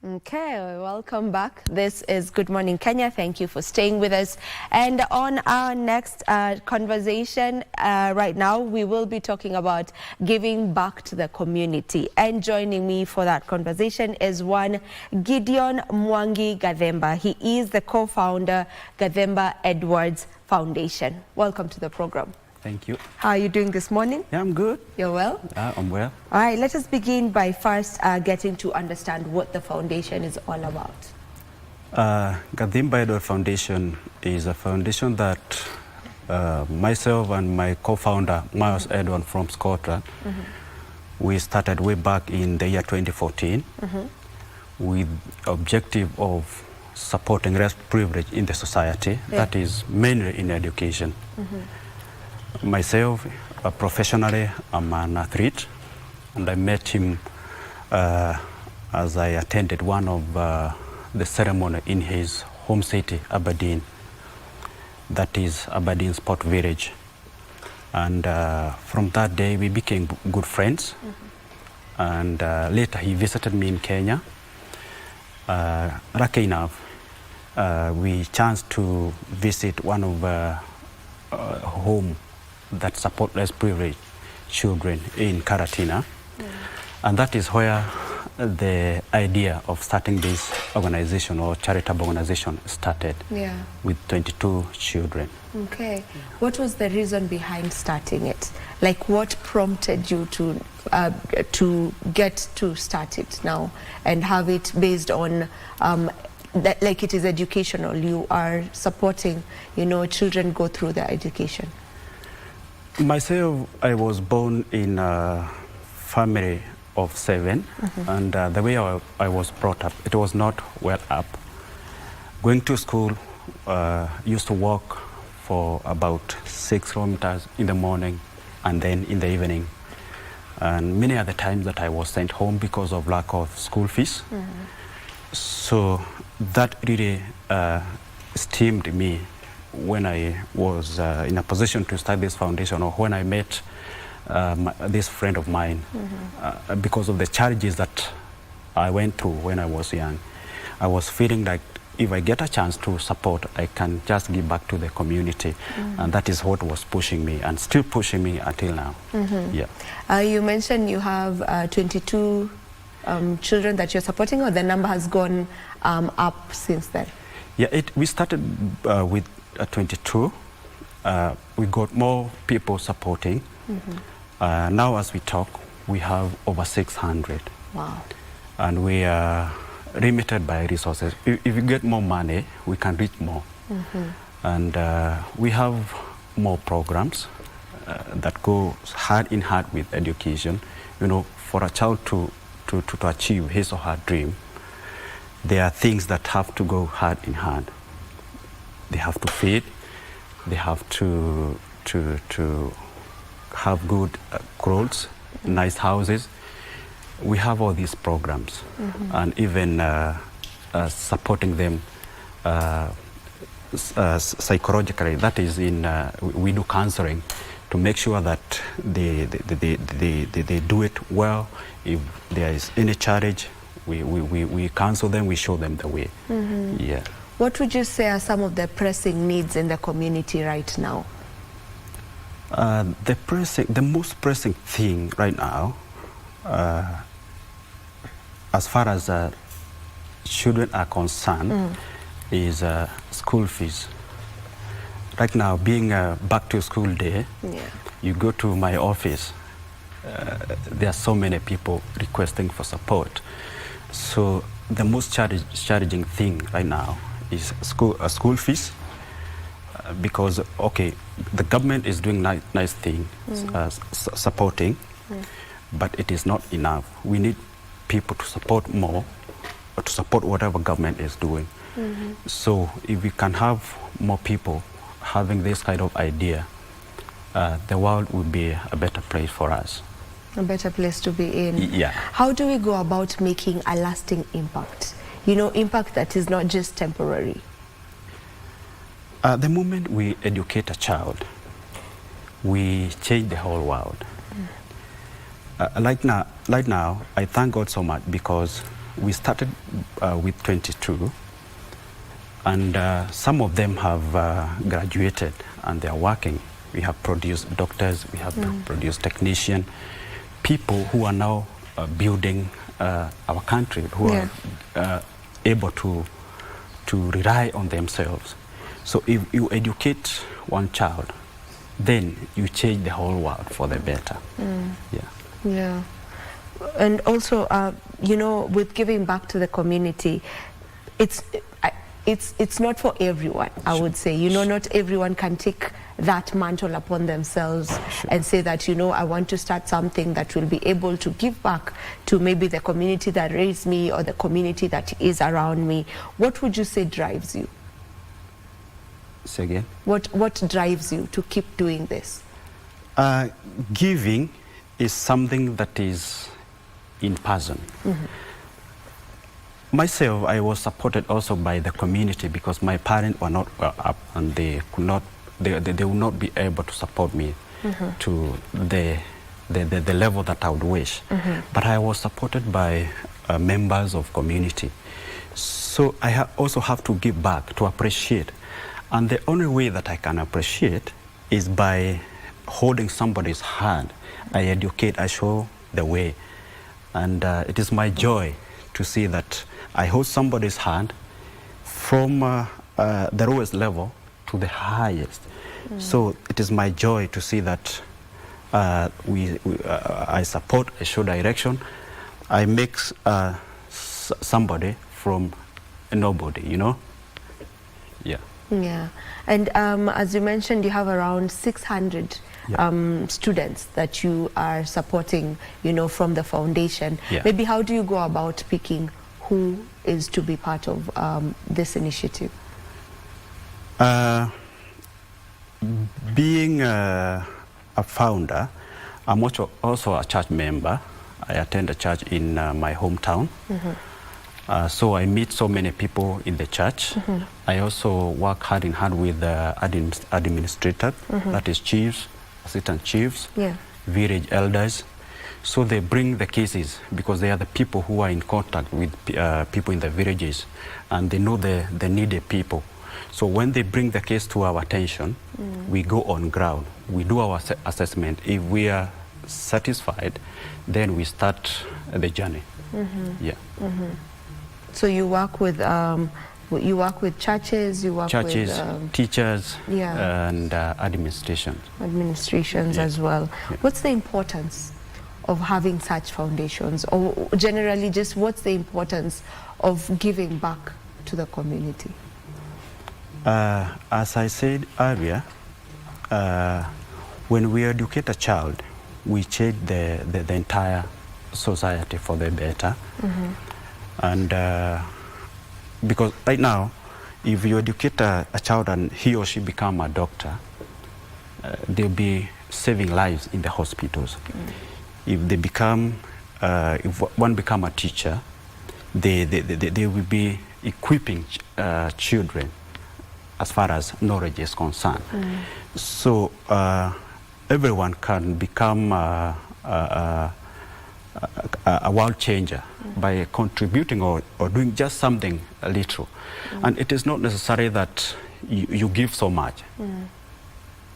Okay, welcome back. This is Good Morning Kenya. Thank you for staying with us. And on our next conversation right now, we will be talking about giving back to the community. And joining me for that conversation is one Gideon Mwangi Gathemba. He is the co-founder Gathemba Edwards Foundation. Welcome to the program. Thank you. How are you doing this morning? Yeah, I'm good. You're well? I'm well. All right, let us begin by first getting to understand what the foundation is all about. GIMB Foundation is a foundation that myself and my co-founder, Miles Edward from Scotland, we started way back in the year 2014 with objective of supporting less privilege in the society, that is mainly in education. Myself, professionally, I'm an athlete, and I met him as I attended one of the ceremony in his home city, Aberdeen. That is Aberdeen Sport Village. And from that day, we became good friends. And later, he visited me in Kenya. Lucky enough, we chanced to visit one of home that support less privileged children in Karatina. And that is where the idea of starting this organization or charitable organization started with 22 children. Okay. What was the reason behind starting it? Like what prompted you to get to start it now and have it based on that, like it is educational, you are supporting, you know, children go through their education? Myself, I was born in a family of 7, and the way I was brought up, it was not well up. Going to school, used to walk for about 6 kilometers in the morning and then in the evening. And many other times that I was sent home because of lack of school fees. So that really steamed me when I was in a position to start this foundation, or when I met this friend of mine, because of the challenges that I went through when I was young. I was feeling like if I get a chance to support, I can just give back to the community. And that is what was pushing me and still pushing me until now. Yeah. You mentioned you have 22 children that you're supporting, or the number has gone up since then? Yeah, we started with 22. We got more people supporting. Now as we talk, we have over 600. Wow. And we are limited by resources. If we get more money, we can reach more. And we have more programs that go hand in hand with education. You know, for a child to achieve his or her dream, there are things that have to go hand in hand. They have to feed, they have to have good clothes, nice houses. We have all these programs, and even supporting them psychologically. That is we do counseling to make sure that they do it well. If there is any challenge, we counsel them, we show them the way. Yeah. What would you say are some of the pressing needs in the community right now? The most pressing thing right now, as far as children are concerned, is school fees. Right now, being back to school day, you go to my office, there are so many people requesting for support. So the most challenging thing right now is school fees, because okay, the government is doing nice things, supporting, but it is not enough. We need people to support more, or to support whatever government is doing. So if we can have more people having this kind of idea, the world would be a better place for us. A better place to be in. Yeah. How do we go about making a lasting impact? You know, impact that is not just temporary. The moment we educate a child, we change the whole world. Like now, I thank God so much because we started with 22, and some of them have graduated and they are working. We have produced doctors, we have produced technicians, people who are now building our country, who are able to rely on themselves. So if you educate one child, then you change the whole world for the better. Yeah. And also, you know, with giving back to the community, it's not for everyone, I would say. You know, not everyone can take that mantle upon themselves and say that, you know, I want to start something that will be able to give back to maybe the community that raised me or the community that is around me. What would you say drives you? Say again? What drives you to keep doing this? Giving is something that is in person. Myself, I was supported also by the community because my parents were not well up and they could not, they would not be able to support me to the level that I would wish. But I was supported by members of community. So I also have to give back, to appreciate. And the only way that I can appreciate is by holding somebody's hand. I educate, I show the way. And it is my joy to see that I hold somebody's hand from the lowest level to the highest. So it is my joy to see that I support, I show direction. I make somebody from a nobody, you know? Yeah. Yeah. And as you mentioned, you have around 600 students that you are supporting, you know, from the foundation. Maybe how do you go about picking who is to be part of this initiative? Being a founder, I'm also a church member. I attend a church in my hometown. So I meet so many people in the church. I also work hand in hand with the administrator, that is chiefs, assistant chiefs, village elders. So they bring the cases because they are the people who are in contact with people in the villages and they know the needed people. So when they bring the case to our attention, we go on ground. We do our assessment. If we are satisfied, then we start the journey. So you work with churches, you work with teachers, and administrations as well. What's the importance of having such foundations, or generally just what's the importance of giving back to the community? As I said earlier, when we educate a child, we change the entire society for the better. And because right now, if you educate a child and he or she become a doctor, they'll be saving lives in the hospitals. If they become, if one become a teacher, they will be equipping children as far as knowledge is concerned. So everyone can become a world changer by contributing or doing just something a little. And it is not necessary that you give so much.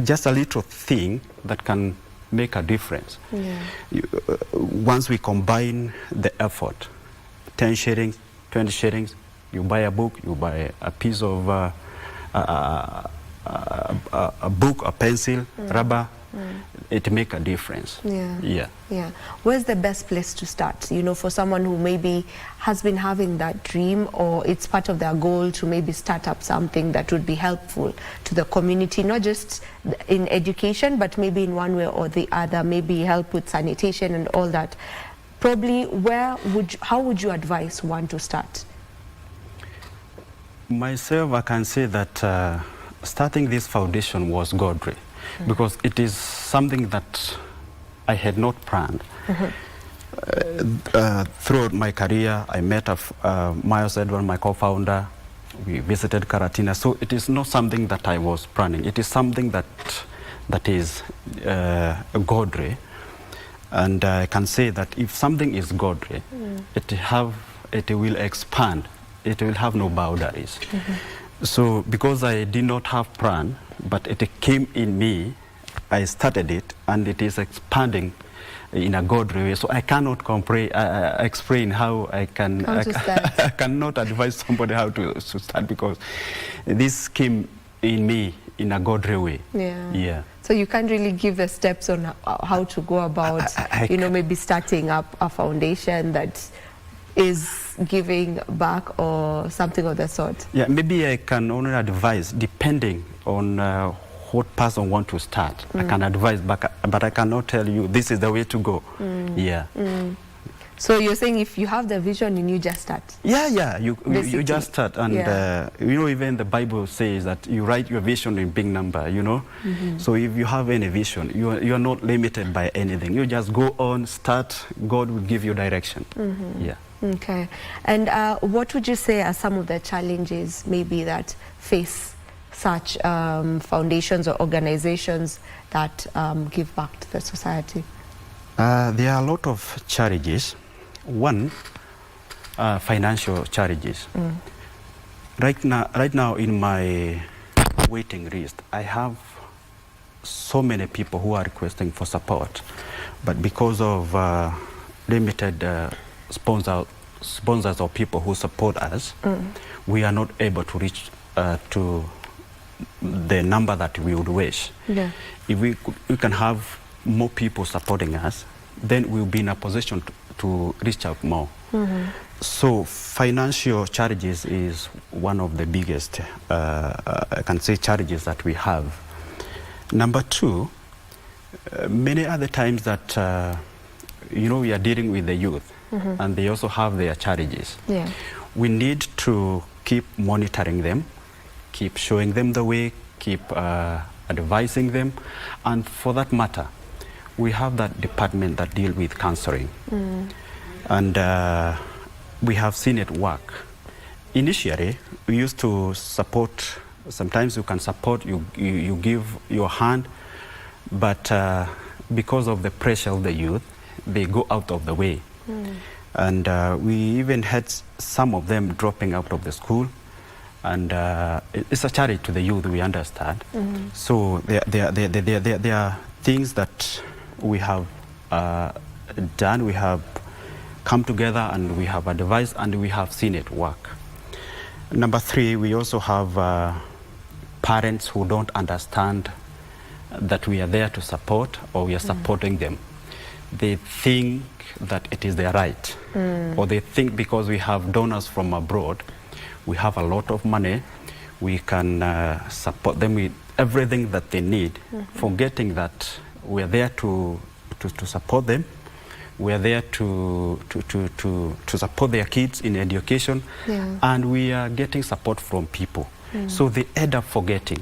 Just a little thing that can make a difference. Once we combine the effort, 10 shillings, 20 shillings, you buy a book, you buy a piece of a book, a pencil, rubber, it make a difference. Where's the best place to start? You know, for someone who maybe has been having that dream, or it's part of their goal to maybe start up something that would be helpful to the community, not just in education, but maybe in one way or the other, maybe help with sanitation and all that. Probably, how would you advise one to start? Myself, I can say that starting this foundation was godly, because it is something that I had not planned. Throughout my career, I met Miles Edward, my co-founder. We visited Karatina. So it is not something that I was planning. It is something that is godly. And I can say that if something is godly, it have it will expand. It will have no boundaries. So because I did not have plan, but it came in me, I started it, and it is expanding in a godly way. So I cannot explain how I can. I cannot advise somebody how to start, because this came in me in a godly way. Yeah. So you can't really give the steps on how to go about, maybe starting up a foundation that is giving back or something of the sort. Yeah, maybe I can only advise depending on what person want to start. I can advise, but I cannot tell you this is the way to go. Yeah. So you're saying if you have the vision and you just start? Yeah, you just start. And even the Bible says that you write your vision in big number, So if you have any vision, you are not limited by anything. You just go on, start, God will give you direction. Yeah. Okay. And what would you say are some of the challenges maybe that face such foundations or organizations that give back to the society? There are a lot of challenges. One, financial challenges. Right now in my waiting list, I have so many people who are requesting for support, but because of limited sponsors or people who support us, we are not able to reach to the number that we would wish. Yeah. If we can have more people supporting us, then we'll be in a position to reach out more. So financial challenges is one of the biggest, I can say, challenges that we have. Number two, many other times that, we are dealing with the youth, and they also have their challenges. Yeah. We need to keep monitoring them, keep showing them the way, keep advising them, and for that matter, we have that department that deals with counseling. And we have seen it work. Initially, we used to support, sometimes you can support, you give your hand, but because of the pressure of the youth, they go out of the way. And we even had some of them dropping out of the school. And it's a challenge to the youth, we understand. So there are things that we have done, we have come together and we have advised and we have seen it work. Number three, we also have parents who don't understand that we are there to support or we are supporting them. They think that it is their right, or they think because we have donors from abroad, we have a lot of money, we can support them with everything that they need, forgetting that we are there to support them. We are there to support their kids in education, and we are getting support from people. So they end up forgetting.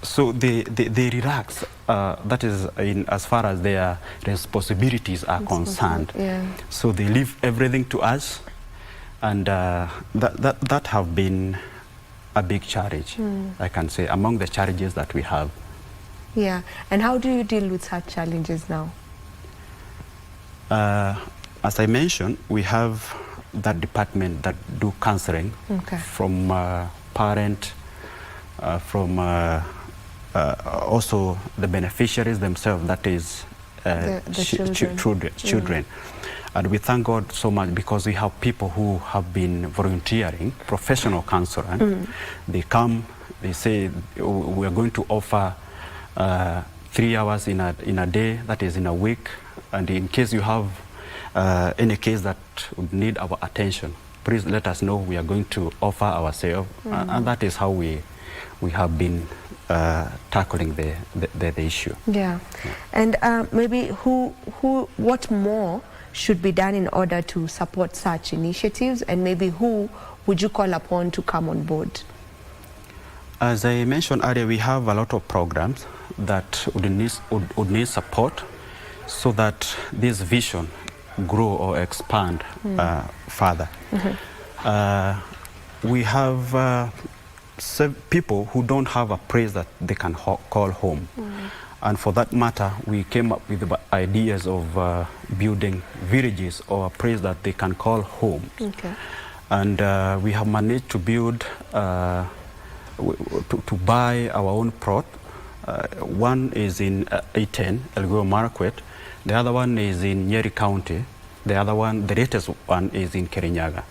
So they relax. That is as far as their responsibilities are concerned. So they leave everything to us, and that have been a big challenge, I can say, among the challenges that we have. Yeah, and how do you deal with such challenges now? As I mentioned, we have that department that do counseling from parent, from also the beneficiaries themselves, that is the children. And we thank God so much because we have people who have been volunteering, professional counselors. They come, they say, we are going to offer 3 hours in a day, that is in a week. And in case you have any case that would need our attention, please let us know. We are going to offer ourselves. And that is how we have been tackling the issue. Yeah. And maybe what more should be done in order to support such initiatives, and maybe who would you call upon to come on board? As I mentioned earlier, we have a lot of programs that would need support so that this vision grow or expand further. We have people who don't have a place that they can call home. And for that matter, we came up with the ideas of building villages or a place that they can call home. And we have managed to build, to buy our own plot. One is in A10, Elgeyo Marakwet. The other one is in Nyeri County. The other one, the latest one, is in Kirinyaga.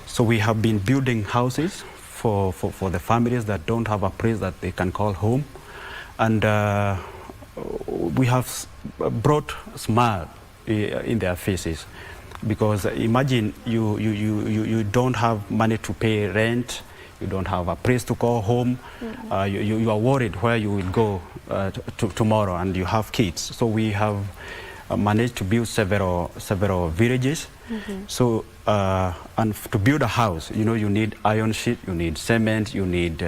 So we have been building houses for the families that don't have a place that they can call home. And we have brought smile in their faces. Because imagine you don't have money to pay rent, you don't have a place to call home, you are worried where you will go tomorrow, and you have kids. So we have managed to build several villages. So and to build a house, you need iron sheet, you need cement, you need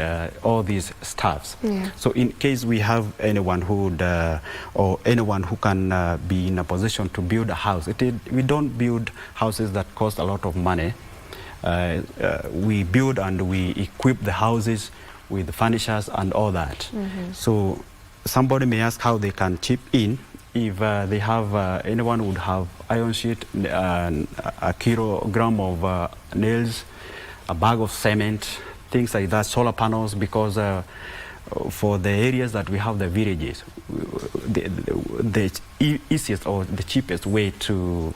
all these stuffs. So in case we have anyone who would, or anyone who can be in a position to build a house, we don't build houses that cost a lot of money. We build and we equip the houses with furnitures and all that. So somebody may ask how they can chip in. If they have, anyone would have iron sheet, a kilogram of nails, a bag of cement, things like that, solar panels, because for the areas that we have the villages, the easiest or the cheapest way to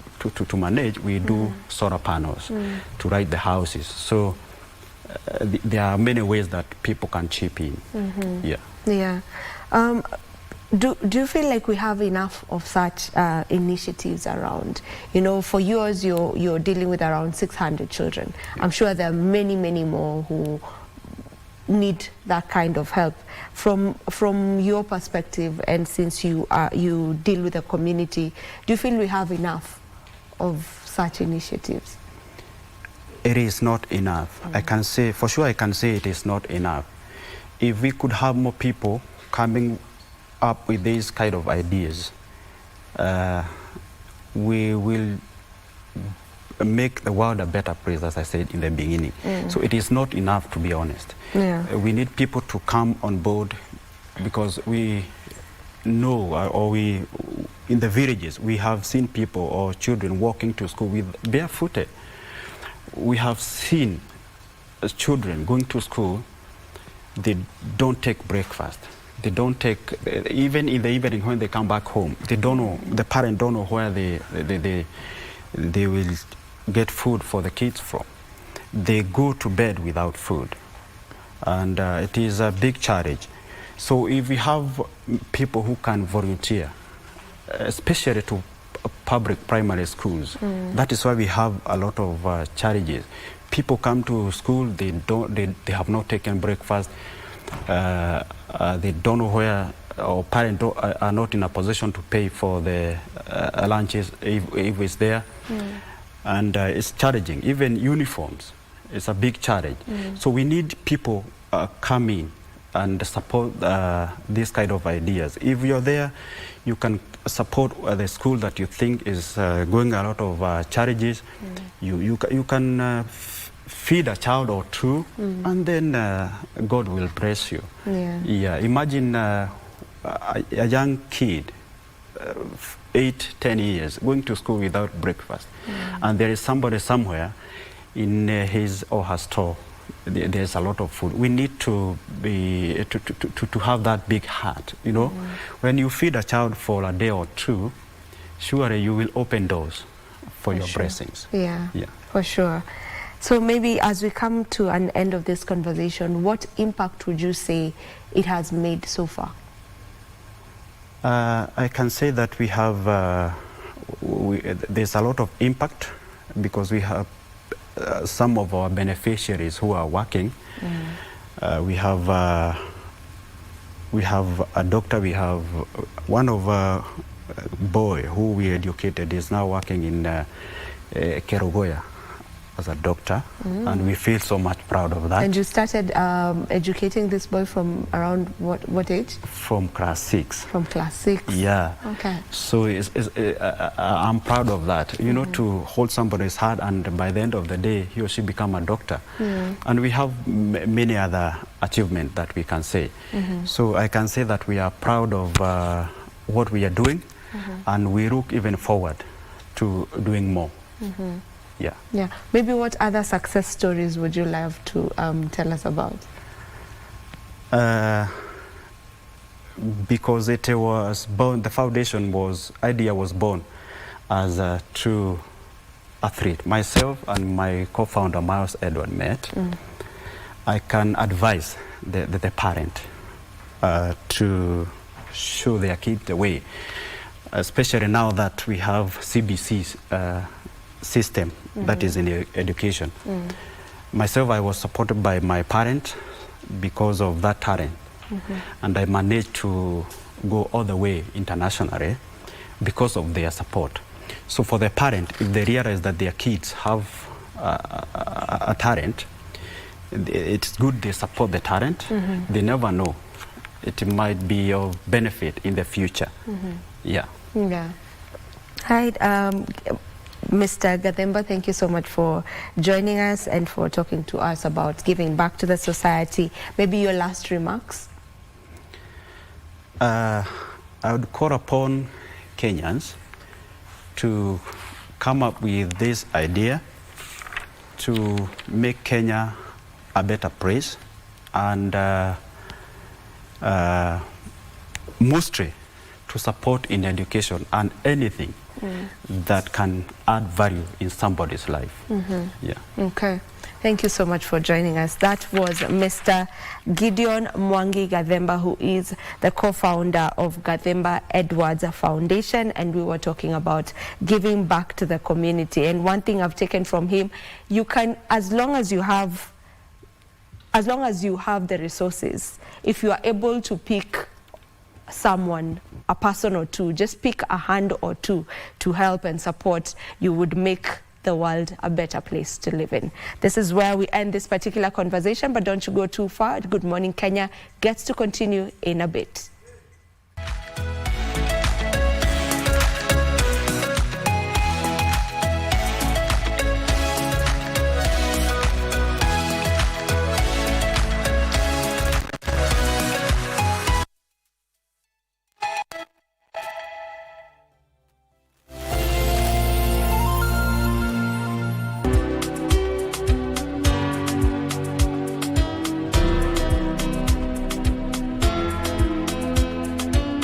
manage, we do solar panels to light the houses. So there are many ways that people can chip in. Do you feel like we have enough of such initiatives around? For yours, you're dealing with around 600 children. I'm sure there are many, many more who need that kind of help. From your perspective, and since you deal with the community, do you feel we have enough of such initiatives? It is not enough. I can say, for sure I can say it is not enough. If we could have more people coming up with these kind of ideas, we will make the world a better place, as I said in the beginning. So it is not enough, to be honest. We need people to come on board, because we know, or in the villages, we have seen people or children walking to school with barefooted. We have seen children going to school, they don't take breakfast. They don't take, even in the evening when they come back home, they don't know, the parents don't know where they will get food for the kids from. They go to bed without food. And it is a big challenge. So if we have people who can volunteer, especially to public primary schools, that is why we have a lot of challenges. People come to school, they have not taken breakfast. They don't know where, or parents are not in a position to pay for the lunches if it's there. And it's challenging. Even uniforms, it's a big challenge. So we need people come in and support these kind of ideas. If you're there, you can support the school that you think is going a lot of challenges. You can feed a child or two, and then God will bless you. Imagine a young kid, 8, 10 years, going to school without breakfast, and there is somebody somewhere in his or her store. There's a lot of food. We need to be to have that big heart. When you feed a child for a day or two, surely you will open doors for your blessings. For sure. So maybe as we come to an end of this conversation, what impact would you say it has made so far? I can say that we have, there's a lot of impact, because we have some of our beneficiaries who are working. We have a doctor, we have one of our boy who we educated is now working in Kerogoya as a doctor, and we feel so much proud of that. And you started educating this boy from around what age? From class 6. From class 6? Yeah. Okay. So I'm proud of that, to hold somebody's hand, and by the end of the day, he or she become a doctor. And we have many other achievements that we can say. So I can say that we are proud of what we are doing, and we look even forward to doing more. Yeah. Yeah. Maybe what other success stories would you love to tell us about? Because it was born, the foundation idea was born as a true athlete. Myself and my co-founder Miles Edward met. I can advise the parent to show their kid the way, especially now that we have CBC system that is in education. Myself, I was supported by my parent because of that talent, and I managed to go all the way internationally because of their support. So for the parent, if they realize that their kids have a talent, it's good they support the talent. They never know. It might be of benefit in the future. Yeah. Yeah. Hi, Mr. Gathemba, thank you so much for joining us and for talking to us about giving back to the society. Maybe your last remarks? I would call upon Kenyans to come up with this idea to make Kenya a better place, and mostly to support in education and anything that can add value in somebody's life. Yeah. Okay. Thank you so much for joining us. That was Mr. Gideon Mwangi Gathemba, who is the co-founder of Gathemba Edwards Foundation, and we were talking about giving back to the community. And one thing I've taken from him, you can, as long as you have the resources, if you are able to pick someone, a person or two, just pick a hand or two to help and support, you would make the world a better place to live in. This is where we end this particular conversation, but don't you go too far. Good Morning Kenya gets to continue in a bit.